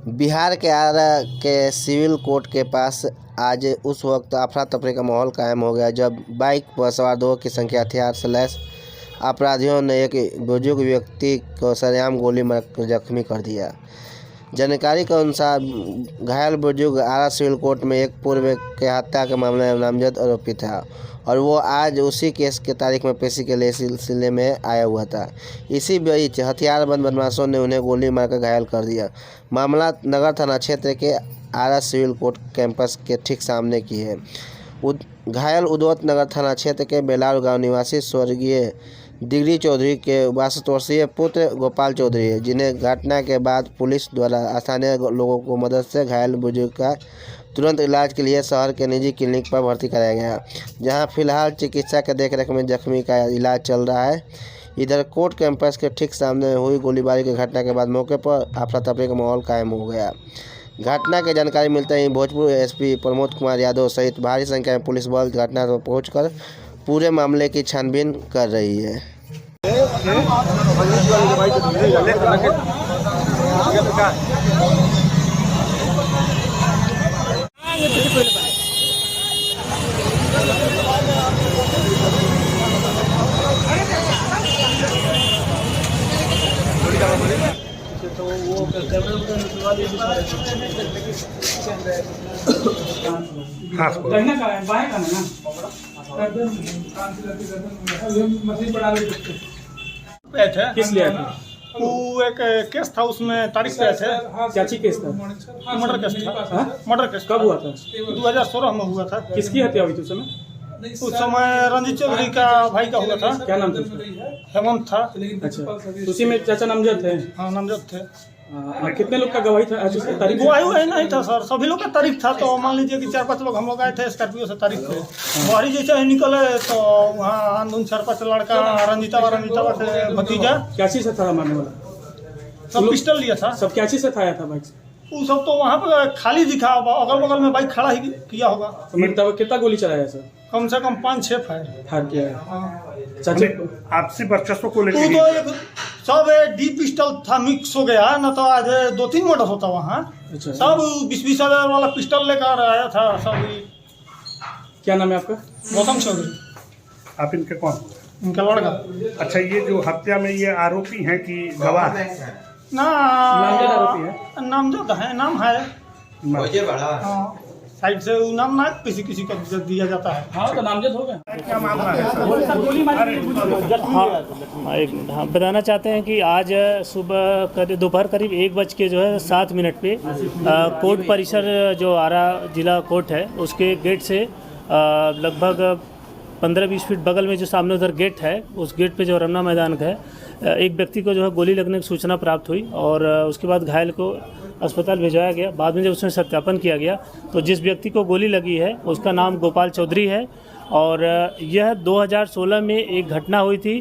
बिहार के आरा के civil court के पास आज उस वक्त अफरा तफरी का माहौल कायम हो गया जब बाइक पर सवार दो की संख्या हथियार से लैस अपराधियों ने एक बुजुर्ग व्यक्ति को सरेआम गोली मार जख्मी कर दिया। जानकारी के अनुसार घायल बुजुर्ग आरा सिविल कोर्ट में एक पूर्व के हत्या के मामले में नामजद आरोपी था और वो आज उसी केस के तारीख में पेशी के लिए सिलसिले में आया हुआ था। इसी बीच हथियारबंद बदमाशों ने उन्हें गोली मारकर घायल कर दिया। मामला नगर थाना क्षेत्र के आरा सिविल कोर्ट कैंपस के ठीक सामने की है। घायल उदौत नगर थाना क्षेत्र के बेलार गांव निवासी स्वर्गीय दिगरी चौधरी के 62 वर्षीय पुत्र गोपाल चौधरी है, जिन्हें घटना के बाद पुलिस द्वारा स्थानीय लोगों को मदद से घायल बुजुर्ग का तुरंत इलाज के लिए शहर के निजी क्लिनिक पर भर्ती कराया गया, जहां फिलहाल चिकित्सा के देखरेख में जख्मी का इलाज चल रहा है। इधर कोर्ट कैंपस के ठीक सामने हुई गोलीबारी की घटना के बाद मौके पर अफरा तफरी का माहौल कायम हो गया। घटना की जानकारी मिलते ही भोजपुर एसपी प्रमोद कुमार यादव सहित भारी संख्या में पुलिस बल घटना पर पहुंचकर पूरे मामले की छानबीन कर रही है। तो वो कहना का है बाएं का ना मशीन बढ़ा ले थे। किस लिए थे? वो एक केस था, उसमें तारीख पे थे। चाची केस था? मर्डर केस था। मर्डर केस कब हुआ था? 2016 में हुआ था। किसकी हत्या हुई थी उस समय? उस समय रंजीत चौधरी का भाई का हुआ था। क्या नाम था उसका? हेमंत था। अच्छा, उसी में चाचा नामजद थे? हाँ, नामजद थे। कितने लोग का गवाही था आज उसकी तारीख? गवाही नहीं था सर, सभी लोग का तारीख था। तो मान लीजिए कि 4-5 लोग हम लोग आए थे स्कॉर्पियो से तारीख पे। बाहरी जैसे ही निकले तो वहाँ आंदोलन 4-5 लड़का रंजीतावा से भतीजा। क्या चीज से था मारने वाला? सब पिस्टल लिया था। सब क्या चीज से था आया था बाइक से? वो सब तो वहाँ पे खाली दिखा, अगल बगल में बाइक खड़ा ही किया होगा। तो कितना गोली चलाया सर? कम से कम 5-6 फायर फायर किया है। चाचा आपसी वर्चस्व को लेकर तो एक सब डी पिस्टल था, मिक्स हो गया ना, तो आज 2-3 मर्डर होता वहाँ। अच्छा, सब 20-20 हजार वाला पिस्टल लेकर आया था सब। क्या नाम है आपका? गौतम चौधरी। आप इनके कौन? इनका लड़का। अच्छा, ये जो हत्या में ये आरोपी हैं कि गवाह? नामजद आरोपी है। नामजद है, नाम है। हाँ, साइड से वो नाम ना किसी को दिया जाता है। हाँ, तो नामजद हो गया। क्या मामला है सर? हाँ, बताना चाहते हैं कि आज सुबह दोपहर करीब 1:07 पे कोर्ट परिसर जो आरा जिला कोर्ट है उसके गेट से लगभग 15-20 फीट बगल में जो सामने उधर गेट है, उस गेट पे जो रमना मैदान है, एक व्यक्ति को जो है गोली लगने की सूचना प्राप्त हुई और उसके बाद घायल को अस्पताल भिजवाया गया। बाद में जब उसमें सत्यापन किया गया तो जिस व्यक्ति को गोली लगी है उसका नाम गोपाल चौधरी है और यह 2016 में एक घटना हुई थी।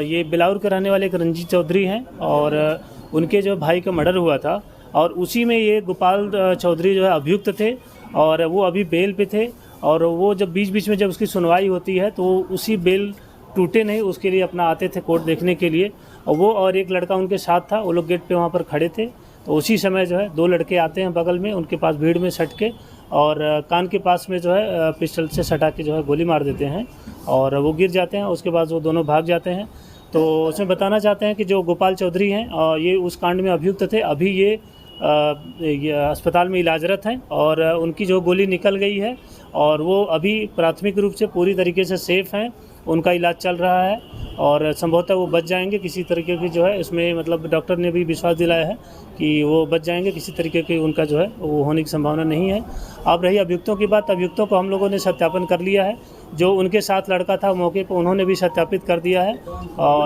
ये बिलाउर के रहने वाले एक रंजीत चौधरी हैं और उनके जो भाई का मर्डर हुआ था और उसी में ये गोपाल चौधरी जो है अभियुक्त थे और वो अभी बेल पे थे और वो जब बीच में जब उसकी सुनवाई होती है तो उसी बेल टूटे नहीं उसके लिए अपना आते थे कोर्ट देखने के लिए और वो और एक लड़का उनके साथ था। वो लोग गेट पे वहाँ पर खड़े थे तो उसी समय जो है 2 लड़के आते हैं बगल में, उनके पास भीड़ में सट के और कान के पास में जो है पिस्टल से सटा के जो है गोली मार देते हैं और वो गिर जाते हैं। उसके बाद वो दोनों भाग जाते हैं। तो उसमें बताना चाहते हैं कि जो गोपाल चौधरी हैं ये उस कांड में अभियुक्त थे। अभी ये अस्पताल में इलाजरत हैं और उनकी जो गोली निकल गई है और वो अभी प्राथमिक रूप से पूरी तरीके से सेफ़ हैं, उनका इलाज चल रहा है और संभवतः वो बच जाएंगे। किसी तरीके की जो है इसमें मतलब डॉक्टर ने भी विश्वास दिलाया है कि वो बच जाएंगे, किसी तरीके की उनका जो है वो होने की संभावना नहीं है। अब रही अभियुक्तों की बात, अभियुक्तों को हम लोगों ने सत्यापन कर लिया है। जो उनके साथ लड़का था मौके पर उन्होंने भी सत्यापित कर दिया है।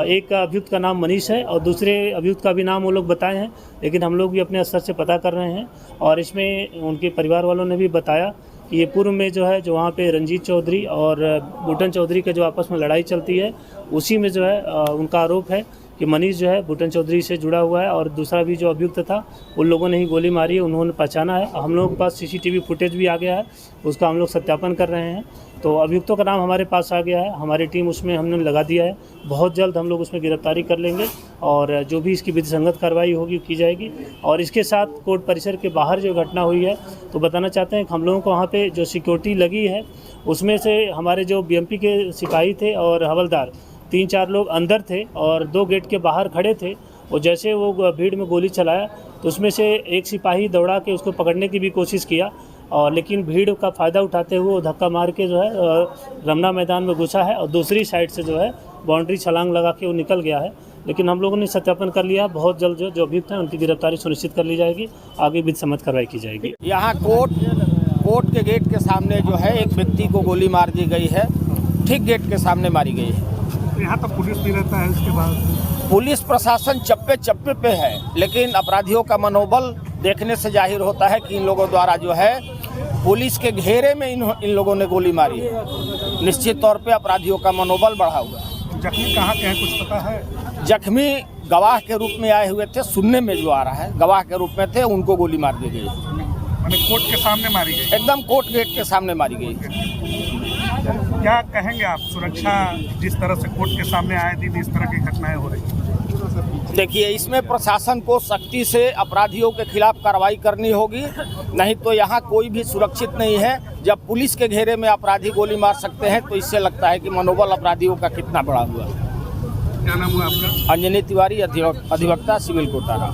एक अभियुक्त का नाम मनीष है और दूसरे अभियुक्त का भी नाम वो लोग बताए हैं, लेकिन हम लोग भी अपने स्तर से पता कर रहे हैं और इसमें उनके परिवार वालों ने भी बताया कि ये पूर्व में जो है जो वहाँ पे रंजीत चौधरी और बूटन चौधरी के जो आपस में लड़ाई चलती है उसी में जो है उनका आरोप है कि मनीष जो है भूटन चौधरी से जुड़ा हुआ है और दूसरा भी जो अभियुक्त था उन लोगों ने ही गोली मारी है, उन्होंने पहचाना है। हम लोगों के पास CCTV फुटेज भी आ गया है, उसका हम लोग सत्यापन कर रहे हैं। तो अभियुक्तों का नाम हमारे पास आ गया है, हमारी टीम उसमें हमने लगा दिया है। बहुत जल्द हम लोग उसमें गिरफ्तारी कर लेंगे और जो भी इसकी विधिसंगत कार्रवाई होगी की जाएगी। और इसके साथ कोर्ट परिसर के बाहर जो घटना हुई है तो बताना चाहते हैं कि हम लोगों को वहाँ पे जो सिक्योरिटी लगी है उसमें से हमारे जो BMP के सिपाही थे और हवलदार 3-4 लोग अंदर थे और 2 गेट के बाहर खड़े थे। और जैसे वो भीड़ में गोली चलाया तो उसमें से एक सिपाही दौड़ा के उसको पकड़ने की भी कोशिश किया और लेकिन भीड़ का फ़ायदा उठाते हुए वो धक्का मार के जो है रमना मैदान में घुसा है और दूसरी साइड से जो है बाउंड्री छलांग लगा के वो निकल गया है। लेकिन हम लोगों ने सत्यापन कर लिया, बहुत जल्द जो अभियुक्त हैं उनकी गिरफ्तारी सुनिश्चित कर ली जाएगी, आगे विधि सम्मत कार्रवाई की जाएगी। यहाँ कोर्ट के गेट के सामने जो है एक व्यक्ति को गोली मार दी गई है, ठीक गेट के सामने मारी गई है। यहाँ तो पुलिस भी रहता है, इसके बाद पुलिस प्रशासन चप्पे चप्पे पे है, लेकिन अपराधियों का मनोबल देखने से जाहिर होता है कि इन लोगों द्वारा जो है पुलिस के घेरे में इन लोगों ने गोली मारी है। निश्चित तौर पे अपराधियों का मनोबल बढ़ा हुआ है। जख्मी कहाँ के हैं कुछ पता है? जख्मी गवाह के रूप में आए हुए थे, सुनने में जो आ रहा है गवाह के रूप में थे, उनको गोली मार दी गई। मैंने कोर्ट के सामने मारी गई, एकदम कोर्ट गेट के सामने मारी गई। क्या कहेंगे आप, सुरक्षा जिस तरह से कोर्ट के सामने आए दिन इस तरह की घटनाएं हो रही? देखिए, इसमें प्रशासन को सख्ती से अपराधियों के खिलाफ कार्रवाई करनी होगी, नहीं तो यहाँ कोई भी सुरक्षित नहीं है। जब पुलिस के घेरे में अपराधी गोली मार सकते हैं तो इससे लगता है कि मनोबल अपराधियों का कितना बड़ा हुआ है। क्या नाम हुआ आपका? अंजनी तिवारी, अधिवक्ता, सिविल कोटारा।